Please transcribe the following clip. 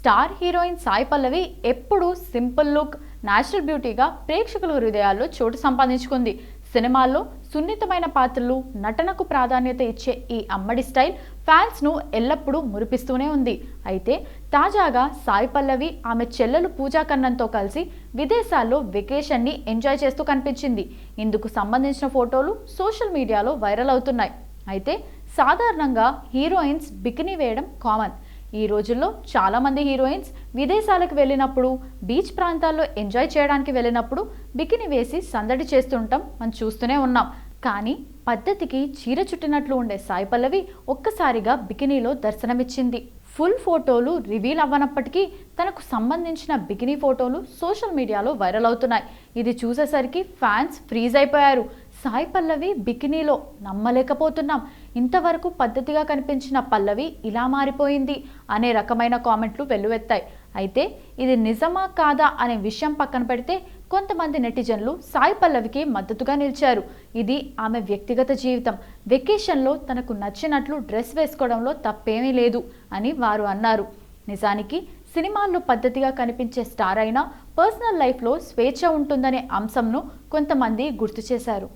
Star heroine Sai Pallavi ఎప్పుడూ simple look, natural బ్యూటీగా ప్రేక్షకుల హృదయాల్లో చోటు సంపాదించుకుంది. సినిమాల్లో సున్నితమైన పాత్రలు, నటనకు ప్రాధాన్యత ఇచ్చే ఈ అమ్మడి స్టైల్ ఫ్యాన్స్ను ఎల్లప్పుడూ మురిపిస్తూనే ఉంది. అయితే తాజాగా సాయి పల్లవి ఆమె చెల్లెలు పూజా కన్నన్తో కలిసి విదేశాల్లో వెకేషన్ని ఎంజాయ్ చేస్తూ కనిపించింది. ఇందుకు సంబంధించిన ఫోటోలు సోషల్ మీడియాలో వైరల్ అవుతున్నాయి. అయితే సాధారణంగా హీరోయిన్స్ బికినీ వేయడం కామన్. ఈ రోజుల్లో చాలామంది హీరోయిన్స్ విదేశాలకు వెళ్ళినప్పుడు, బీచ్ ప్రాంతాల్లో ఎంజాయ్ చేయడానికి వెళ్ళినప్పుడు బికినీ వేసి సందడి చేస్తుంటాం, మనం చూస్తూనే ఉన్నాం. కానీ పద్ధతికి చీర చుట్టినట్లు ఉండే సాయి పల్లవి ఒక్కసారిగా బికినీలో దర్శనమిచ్చింది. ఫుల్ ఫోటోలు రివీల్ అవ్వనప్పటికీ తనకు సంబంధించిన బికినీ ఫోటోలు సోషల్ మీడియాలో వైరల్ అవుతున్నాయి. ఇది చూసేసరికి ఫ్యాన్స్ ఫ్రీజ్ అయిపోయారు. సాయి పల్లవి బికినీలో నమ్మలేకపోతున్నాం, ఇంతవరకు పద్ధతిగా కనిపించిన పల్లవి ఇలా మారిపోయింది అనే రకమైన కామెంట్లు వెల్లువెత్తాయి. అయితే ఇది నిజమా కాదా అనే విషయం పక్కన పెడితే కొంతమంది నెటిజన్లు సాయి పల్లవికి మద్దతుగా నిలిచారు. ఇది ఆమె వ్యక్తిగత జీవితం, వెకేషన్లో తనకు నచ్చినట్లు డ్రెస్ వేసుకోవడంలో తప్పేమీ లేదు అని వారు అన్నారు. నిజానికి సినిమాల్లో పద్ధతిగా కనిపించే స్టార్ అయినా పర్సనల్ లైఫ్లో స్వేచ్ఛ ఉంటుందనే అంశంను కొంతమంది గుర్తు చేశారు.